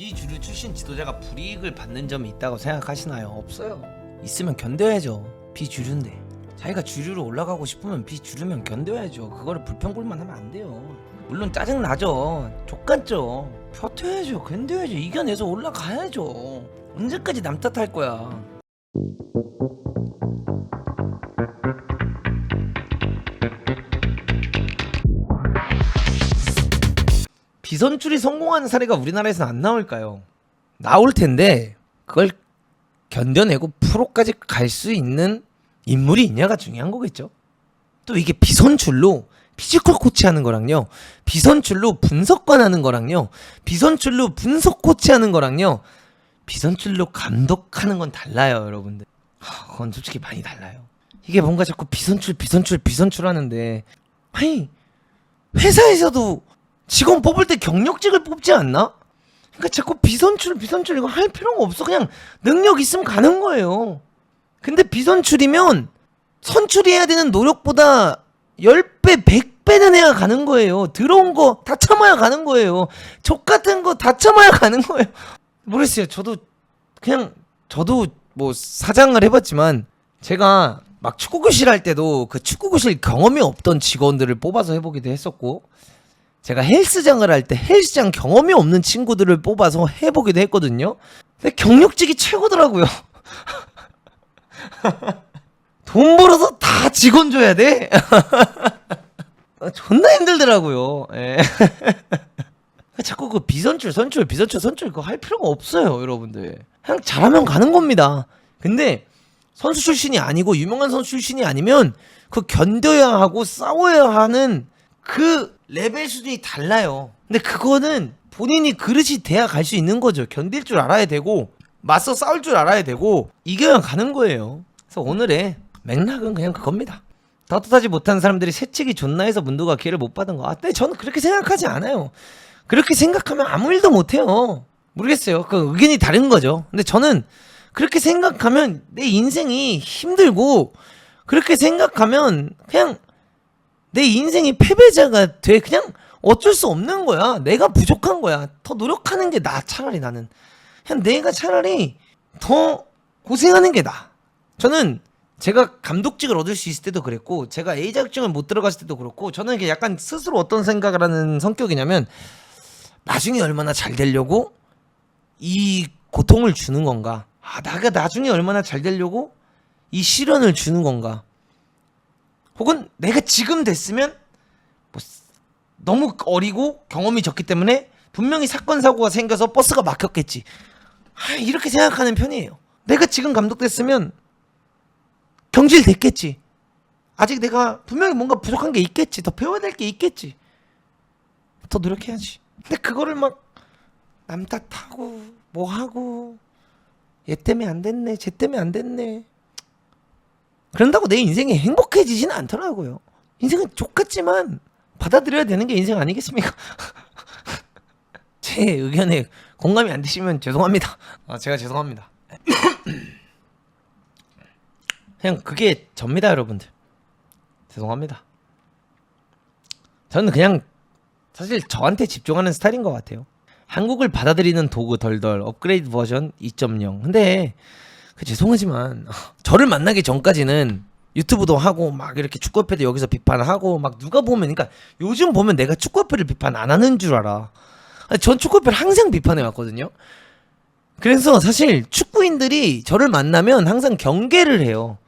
비주류 출신 지도자가 불이익을 받는 점이 있다고 생각하시나요? 없어요. 있으면 견뎌야죠. 비주류인데 자기가 주류로 올라가고 싶으면 비주류면 견뎌야죠. 그거를 불평불만 하면 안 돼요. 물론 짜증나죠. 족같죠. 버텨야죠. 견뎌야죠. 이겨내서 올라가야죠. 언제까지 남 탓할 거야. 비선출이 성공하는 사례가 우리나라에서는 안 나올까요? 나올 텐데 그걸 견뎌내고 프로까지 갈 수 있는 인물이 있냐가 중요한 거겠죠. 또 이게 비선출로 피지컬 코치하는 거랑요, 비선출로 분석관 하는 거랑요, 비선출로 분석 코치하는 거랑요, 비선출로 감독하는 건 달라요, 여러분들. 그건 솔직히 많이 달라요. 이게 뭔가 자꾸 비선출 하는데, 아니 회사에서도 직원 뽑을 때 경력직을 뽑지 않나? 그러니까 자꾸 비선출 이거 할 필요가 없어. 그냥 능력 있으면 가는 거예요. 근데 비선출이면 선출해야 되는 노력보다 10배, 100배는 해야 가는 거예요. 들어온 거 다 참아야 가는 거예요. 족 같은 거 다 참아야 가는 거예요. 모르겠어요. 저도 뭐 사장을 해봤지만, 제가 막 축구교실 할 때도 그 축구교실 경험이 없던 직원들을 뽑아서 해보기도 했었고, 제가 헬스장을 할 때 헬스장 경험이 없는 친구들을 뽑아서 해보기도 했거든요. 근데 경력직이 최고더라고요. 돈 벌어서 다 직원 줘야 돼? 존나 힘들더라고요. 예. 자꾸 그 비선출 그거 할 필요가 없어요, 여러분들. 그냥 잘하면 가는 겁니다. 근데 선수 출신이 아니고 유명한 선수 출신이 아니면 그 견뎌야 하고 싸워야 하는 그 레벨 수준이 달라요. 근데 그거는 본인이 그릇이 돼야 갈 수 있는 거죠. 견딜 줄 알아야 되고, 맞서 싸울 줄 알아야 되고, 이겨야 가는 거예요. 그래서 오늘의 맥락은 그냥 그겁니다. 떳떳하지 못한 사람들이 새치기 존나 해서 문도가 기회를 못 받은 거. 근데 저는 그렇게 생각하지 않아요. 그렇게 생각하면 아무 일도 못해요. 모르겠어요. 그 의견이 다른 거죠. 근데 저는 그렇게 생각하면 내 인생이 힘들고, 그렇게 생각하면 그냥 내 인생이 패배자가 돼. 그냥 어쩔 수 없는 거야. 내가 부족한 거야. 더 노력하는 게 나아. 차라리 나는 그냥 내가 차라리 더 고생하는 게 나아. 저는 제가 감독직을 얻을 수 있을 때도 그랬고, 제가 A 자격증을 못 들어갔을 때도 그렇고, 저는 이게 약간 스스로 어떤 생각을 하는 성격이냐면, 나중에 얼마나 잘 되려고 이 고통을 주는 건가, 내가 나중에 얼마나 잘 되려고 이 시련을 주는 건가, 혹은 내가 지금 됐으면 뭐 너무 어리고 경험이 적기 때문에 분명히 사건 사고가 생겨서 버스가 막혔겠지, 이렇게 생각하는 편이에요. 내가 지금 감독 됐으면 경질 됐겠지. 아직 내가 분명히 뭔가 부족한 게 있겠지. 더 배워야 될 게 있겠지. 더 노력해야지. 근데 그거를 막 남 탓하고 뭐 하고, 얘 때문에 안 됐네, 쟤 때문에 안 됐네, 그런다고 내 인생이 행복해지지는 않더라고요. 인생은 족같지만 받아들여야 되는 게 인생 아니겠습니까? 제 의견에 공감이 안 되시면 죄송합니다. 제가 죄송합니다. 그냥 그게 접니다, 여러분들. 죄송합니다. 저는 그냥 사실 저한테 집중하는 스타일인 것 같아요. 한국을 받아들이는 도구 덜덜 업그레이드 버전 2.0. 근데 죄송하지만 저를 만나기 전까지는 유튜브도 하고 막 이렇게 축구협회도 여기서 비판하고 막, 누가 보면, 그러니까 요즘 보면 내가 축구협회를 비판 안 하는 줄 알아. 전 축구협회를 항상 비판해 왔거든요. 그래서 사실 축구인들이 저를 만나면 항상 경계를 해요.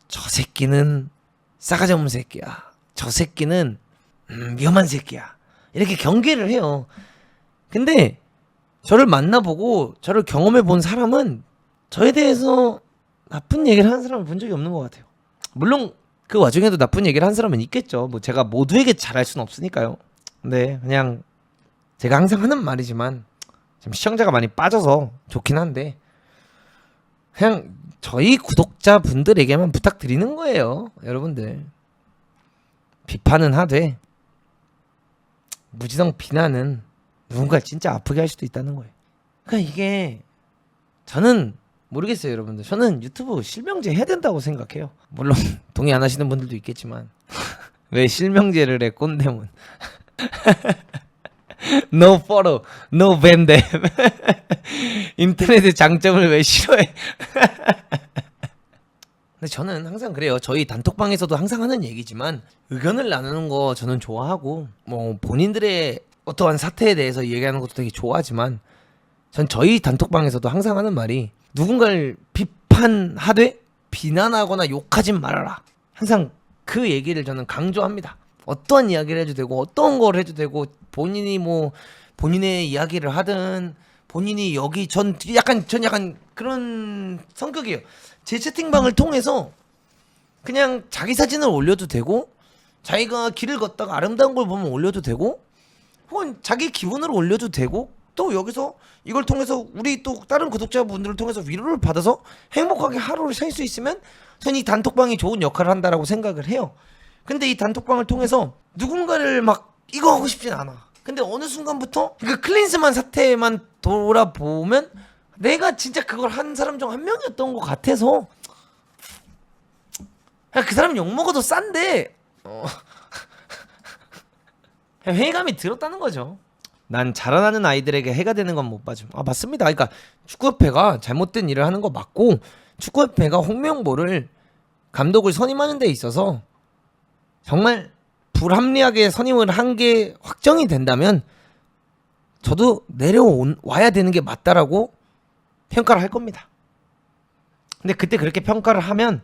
저 새끼는 싸가지 없는 새끼야, 저 새끼는 위험한 새끼야, 이렇게 경계를 해요. 근데 저를 만나보고 저를 경험해본 사람은 저에 대해서 나쁜 얘기를 하는 사람을 본 적이 없는 것 같아요. 물론 그 와중에도 나쁜 얘기를 한 사람은 있겠죠. 뭐 제가 모두에게 잘할 수는 없으니까요. 근데 그냥 제가 항상 하는 말이지만, 지금 시청자가 많이 빠져서 좋긴 한데, 그냥 저희 구독자분들에게만 부탁드리는 거예요. 여러분들, 비판은 하되 무지성 비난은 누군가 진짜 아프게 할 수도 있다는 거예요. 그러니까 이게, 저는 모르겠어요, 여러분들. 저는 유튜브 실명제 해야 된다고 생각해요. 물론 동의 안 하시는 분들도 있겠지만 왜 실명제를 해, 꼰대문. No follow, no ban them. 인터넷의 장점을 왜 싫어해? 근데 저는 항상 그래요. 저희 단톡방에서도 항상 하는 얘기지만 의견을 나누는 거 저는 좋아하고 뭐 본인들의 어떠한 사태에 대해서 얘기하는 것도 되게 좋아하지만 전 저희 단톡방에서도 항상 하는 말이 누군가를 비판하되 비난하거나 욕하진 말아라. 항상 그 얘기를 저는 강조합니다. 어떠한 이야기를 해도 되고 어떤 걸 해도 되고 본인이 뭐 본인의 이야기를 하든 본인이 여기 전 약간 그런 성격이에요. 제 채팅방을 통해서 그냥 자기 사진을 올려도 되고 자기가 길을 걷다가 아름다운 걸 보면 올려도 되고 혹은 자기 기분으로 올려도 되고 또 여기서 이걸 통해서 우리 또 다른 구독자분들을 통해서 위로를 받아서 행복하게 하루를 살 수 있으면 전 이 단톡방이 좋은 역할을 한다라고 생각을 해요. 근데 이 단톡방을 통해서 누군가를 막 이거 하고 싶진 않아. 근데 어느 순간부터 그 클린스만 사태만 돌아보면 내가 진짜 그걸 한 사람 중 한 명이었던 것 같아서 그 사람 욕먹어도 싼데 회의감이 들었다는 거죠. 난 자라나는 아이들에게 해가 되는 건 못 봐줌. 아 맞습니다. 그러니까 축구협회가 잘못된 일을 하는 거 맞고 축구협회가 홍명보를 감독을 선임하는 데 있어서 정말 불합리하게 선임을 한 게 확정이 된다면 저도 내려와야 되는 게 맞다라고 평가를 할 겁니다. 근데 그때 그렇게 평가를 하면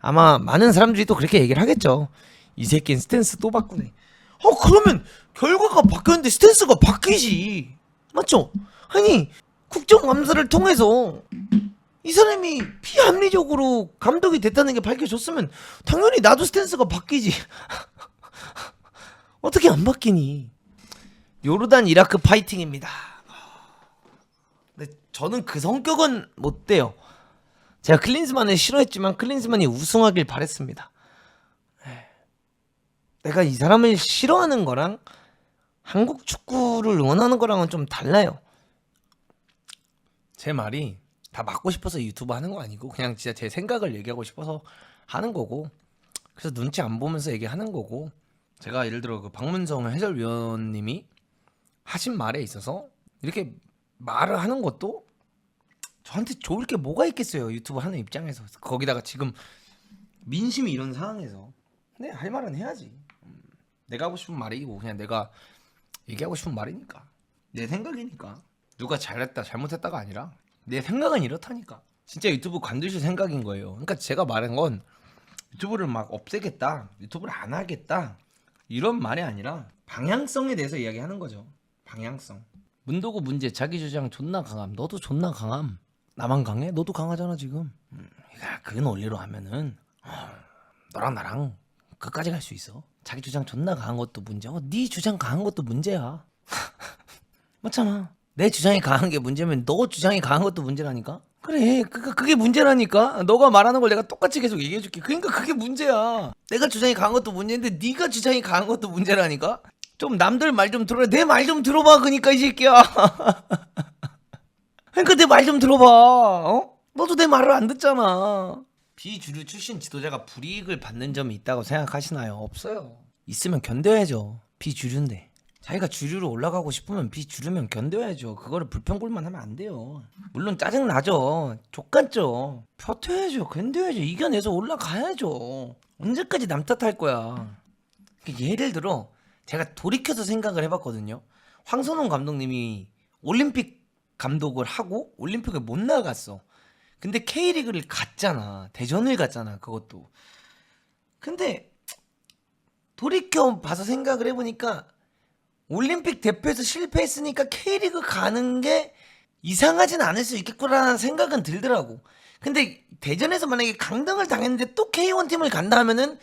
아마 많은 사람들이 또 그렇게 얘기를 하겠죠. 이 새끼는 스탠스 또 바꾸네. 그러면 결과가 바뀌었는데 스탠스가 바뀌지. 맞죠? 아니 국정감사를 통해서 이 사람이 비합리적으로 감독이 됐다는 게 밝혀졌으면 당연히 나도 스탠스가 바뀌지. 어떻게 안 바뀌니? 요르단 이라크 파이팅입니다. 근데 저는 그 성격은 못 돼요. 제가 클린스만을 싫어했지만 클린스만이 우승하길 바랬습니다. 내가 이 사람을 싫어하는 거랑 한국 축구를 응원하는 거랑은 좀 달라요. 제 말이 다 맞고 싶어서 유튜브 하는 거 아니고 그냥 진짜 제 생각을 얘기하고 싶어서 하는 거고 그래서 눈치 안 보면서 얘기하는 거고 제가 예를 들어 그 박문성 해설위원님이 하신 말에 있어서 이렇게 말을 하는 것도 저한테 좋을 게 뭐가 있겠어요. 유튜브 하는 입장에서 거기다가 지금 민심이 이런 상황에서 근데 할 말은 해야지. 내가 하고 싶은 말이고 그냥 내가 얘기하고 싶은 말이니까 내 생각이니까 누가 잘했다 잘못했다가 아니라 내 생각은 이렇다니까. 진짜 유튜브 관두실 생각인 거예요. 그러니까 제가 말한 건 유튜브를 막 없애겠다 유튜브를 안 하겠다 이런 말이 아니라 방향성에 대해서 이야기하는 거죠. 방향성. 문도구 문제 자기 주장 존나 강함. 너도 존나 강함. 나만 강해? 너도 강하잖아 지금. 그러니까 그 논리로 하면은 너랑 나랑 끝까지 갈 수 있어. 자기 주장 존나 강한 것도 문제고 네 주장 강한 것도 문제야. 맞잖아. 내 주장이 강한 게 문제면 너 주장이 강한 것도 문제라니까. 그래 그게 문제라니까. 너가 말하는 걸 내가 똑같이 계속 얘기해줄게. 그러니까 그게 문제야. 내가 주장이 강한 것도 문제인데 네가 주장이 강한 것도 문제라니까. 좀 남들 말 좀 들어라. 내 말 좀 들어봐. 그니까 이 새끼야. 그러니까 내 말 좀 들어봐. 너도 내 말을 안 듣잖아. 비주류 출신 지도자가 불이익을 받는 점이 있다고 생각하시나요? 없어요. 있으면 견뎌야죠. 비주류인데. 자기가 주류로 올라가고 싶으면 비주류면 견뎌야죠. 그거를 불평불만 하면 안 돼요. 물론 짜증나죠. 족같죠. 버텨야죠. 견뎌야죠. 이겨내서 올라가야죠. 언제까지 남 탓할 거야. 예를 들어 제가 돌이켜서 생각을 해봤거든요. 황선홍 감독님이 올림픽 감독을 하고 올림픽을 못 나갔어. 근데 K리그를 갔잖아. 대전을 갔잖아. 그것도. 근데 돌이켜 봐서 생각을 해보니까 올림픽 대표에서 실패했으니까 K리그 가는 게 이상하진 않을 수 있겠구나라는 생각은 들더라고. 근데 대전에서 만약에 강등을 당했는데 또 K1 팀을 간다 하면은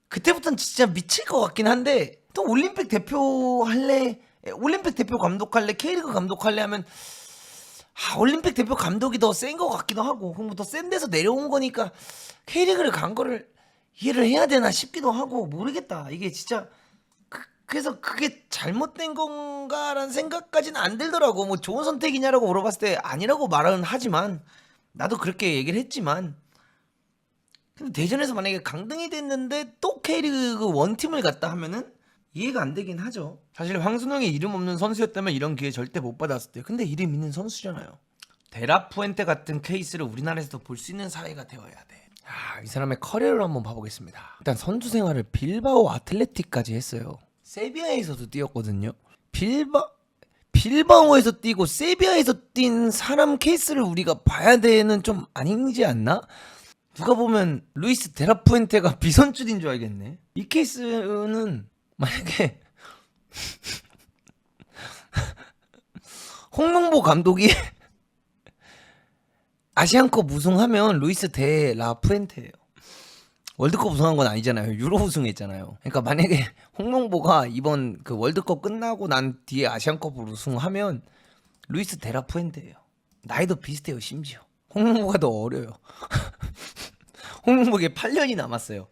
그때부터는 진짜 미칠 것 같긴 한데 또 올림픽 대표 할래? 올림픽 대표 감독할래? K리그 감독할래? 하면 올림픽 대표 감독이 더 센 것 같기도 하고 그럼 더 센 데서 내려온 거니까 K리그를 간 거를 이해를 해야 되나 싶기도 하고 모르겠다. 이게 진짜 그래서 그게 잘못된 건가라는 생각까지는 안 들더라고. 뭐 좋은 선택이냐라고 물어봤을 때 아니라고 말은 하지만 나도 그렇게 얘기를 했지만 근데 대전에서 만약에 강등이 됐는데 또 K리그 원팀을 갔다 하면은 이해가 안 되긴 하죠. 사실 황순홍이 이름 없는 선수였다면 이런 기회 절대 못 받았을 때. 근데 이름 있는 선수잖아요. 데라푸엔테 같은 케이스를 우리나라에서도 볼 수 있는 사회가 되어야 돼. 이 사람의 커리어를 한번 봐보겠습니다. 일단 선수 생활을 빌바오 아틀레틱까지 했어요. 세비야에서도 뛰었거든요. 빌바오에서 뛰고 세비야에서 뛴 사람 케이스를 우리가 봐야 되는 좀 아니지 않나? 누가 보면 루이스 데라푸엔테가 비선출인 줄 알겠네. 이 케이스는 만약에 홍명보 감독이 아시안컵 우승하면 루이스 데 라푸엔테예요. 월드컵 우승한 건 아니잖아요. 유로 우승했잖아요. 그러니까 만약에 홍명보가 이번 그 월드컵 끝나고 난 뒤에 아시안컵을 우승하면 루이스 데 라푸엔테예요. 나이도 비슷해요. 심지어 홍명보가 더 어려요. 홍명보에 8년이 남았어요.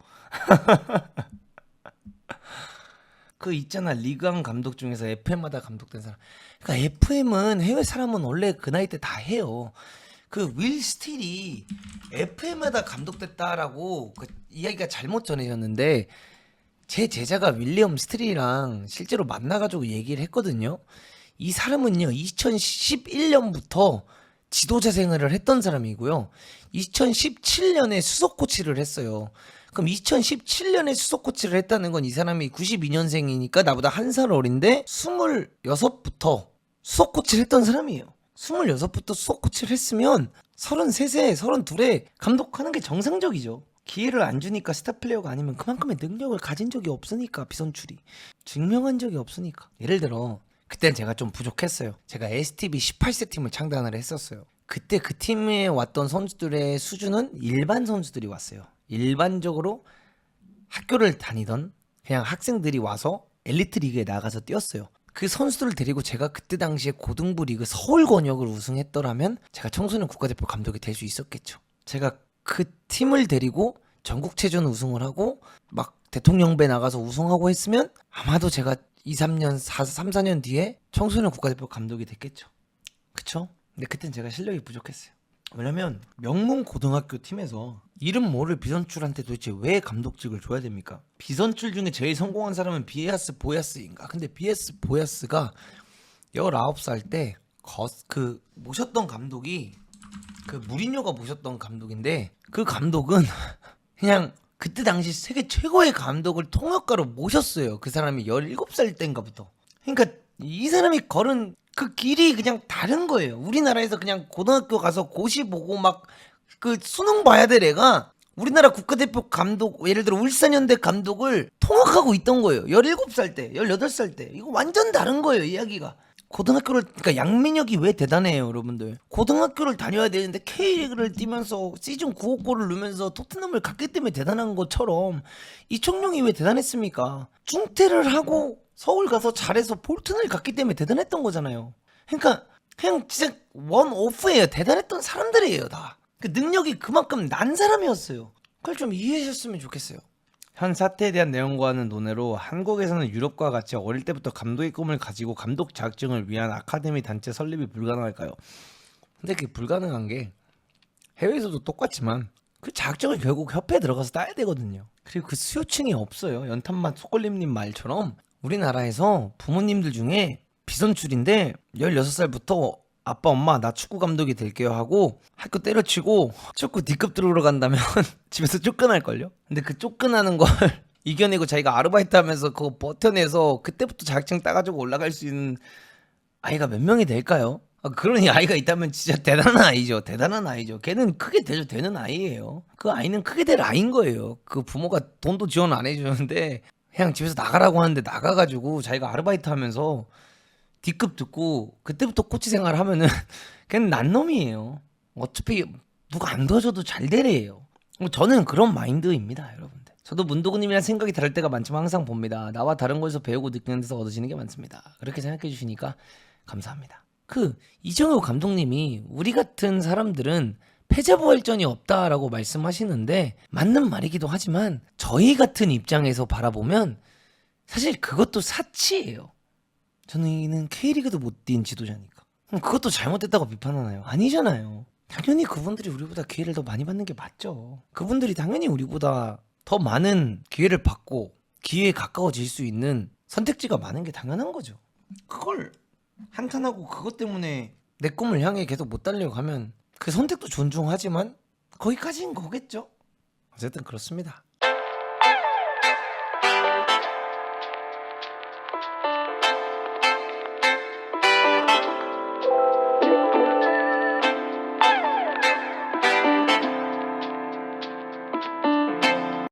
그 있잖아, 리그왕 감독 중에서 FM마다 감독된 사람. 그러니까 FM은 해외 사람은 원래 그 나이 때 다 해요. 그 윌 스틸이 FM마다 감독됐다라고 그 이야기가 잘못 전해졌는데, 제 제자가 윌리엄 스틸이랑 실제로 만나가지고 얘기를 했거든요. 이 사람은요 2011년부터 지도자 생활을 했던 사람이고요. 2017년에 수석 코치를 했어요. 그럼 2017년에 수석 코치를 했다는 건 이 사람이 92년생이니까 나보다 한 살 어린데 26부터 수석 코치를 했던 사람이에요. 26부터 수석 코치를 했으면 33세, 32에 감독하는 게 정상적이죠. 기회를 안 주니까 스타 플레이어가 아니면 그만큼의 능력을 가진 적이 없으니까, 비선출이 증명한 적이 없으니까. 예를 들어 그땐 제가 좀 부족했어요. 제가 STB 18세 팀을 창단을 했었어요. 그때 그 팀에 왔던 선수들의 수준은 일반 선수들이 왔어요. 일반적으로 학교를 다니던 그냥 학생들이 와서 엘리트 리그에 나가서 뛰었어요. 그 선수들을 데리고 제가 그때 당시에 고등부 리그 서울 권역을 우승했더라면 제가 청소년 국가대표 감독이 될 수 있었겠죠. 제가 그 팀을 데리고 전국체전 우승을 하고 막 대통령배 나가서 우승하고 했으면 아마도 제가 3, 4년 뒤에 청소년 국가대표 감독이 됐겠죠. 그쵸? 근데 그땐 제가 실력이 부족했어요. 왜냐면 명문 고등학교 팀에서 이름 모를 비선출한테 도대체 왜 감독직을 줘야 됩니까? 비선출 중에 제일 성공한 사람은 비에아스 보야스인가? 근데 비에아스 보야스가 19살 때 그 모셨던 감독이 그 무리뉴가 모셨던 감독인데, 그 감독은 그냥 그때 당시 세계 최고의 감독을 통역가로 모셨어요. 그 사람이 17살 때인가부터. 그러니까 이 사람이 걸은 그 길이 그냥 다른 거예요. 우리나라에서 그냥 고등학교 가서 고시 보고 막 그 수능 봐야 될 애가 우리나라 국가대표 감독, 예를 들어 울산현대 감독을 통역하고 있던 거예요. 17살 때, 18살 때. 이거 완전 다른 거예요, 이야기가. 고등학교를, 그러니까 양민혁이 왜 대단해요, 여러분들. 고등학교를 다녀야 되는데 K리그를 뛰면서 시즌 9호 골을 넣으면서 토트넘을 갔기 때문에 대단한 것처럼 이청용이 왜 대단했습니까? 중퇴를 하고 서울 가서 잘해서 볼튼을 갔기 때문에 대단했던 거잖아요. 그러니까 그냥 진짜 원오프예요. 대단했던 사람들이에요, 다. 그 능력이 그만큼 난 사람이었어요. 그걸 좀 이해하셨으면 좋겠어요. 현 사태에 대한 내용과는 논외로 한국에서는 유럽과 같이 어릴 때부터 감독의 꿈을 가지고 감독 자격증을 위한 아카데미 단체 설립이 불가능할까요? 근데 그게 불가능한 게 해외에서도 똑같지만 그 자격증을 결국 협회에 들어가서 따야 되거든요. 그리고 그 수요층이 없어요. 연탄맛 소골림님 말처럼 우리나라에서 부모님들 중에 비선출인데 16살부터 아빠 엄마 나 축구 감독이 될게요 하고 학교 때려치고 축구 D급 들어오러 간다면 집에서 쫓겨날걸요? 근데 그 쫓겨나는 걸 이겨내고 자기가 아르바이트 하면서 그거 버텨내서 그때부터 자격증 따가지고 올라갈 수 있는 아이가 몇 명이 될까요? 그러니 아이가 있다면 진짜 대단한 아이죠. 대단한 아이죠. 걔는 크게 되는 아이예요. 그 아이는 크게 될 아이인 거예요. 그 부모가 돈도 지원 안 해주는데 그냥 집에서 나가라고 하는데 나가가지고 자기가 아르바이트 하면서 D급 듣고 그때부터 코치 생활을 하면은 걔는 난놈이에요. 어차피 누가 안 도와줘도 잘 되래요. 저는 그런 마인드입니다, 여러분들. 저도 문도구님이랑 생각이 다를 때가 많지만 항상 봅니다. 나와 다른 곳에서 배우고 느끼는 데서 얻어지는 게 많습니다. 그렇게 생각해 주시니까 감사합니다. 이정효 감독님이 우리 같은 사람들은 패자부활전이 없다라고 말씀하시는데 맞는 말이기도 하지만 저희 같은 입장에서 바라보면 사실 그것도 사치예요. 저는 K리그도 못 뛴 지도자니까. 그것도 잘못됐다고 비판하나요? 아니잖아요. 당연히 그분들이 우리보다 기회를 더 많이 받는 게 맞죠. 그분들이 당연히 우리보다 더 많은 기회를 받고 기회에 가까워질 수 있는 선택지가 많은 게 당연한 거죠. 그걸 한탄하고 그것 때문에 내 꿈을 향해 계속 못 달리고 가면 그 선택도 존중하지만 거기까지인 거겠죠. 어쨌든 그렇습니다.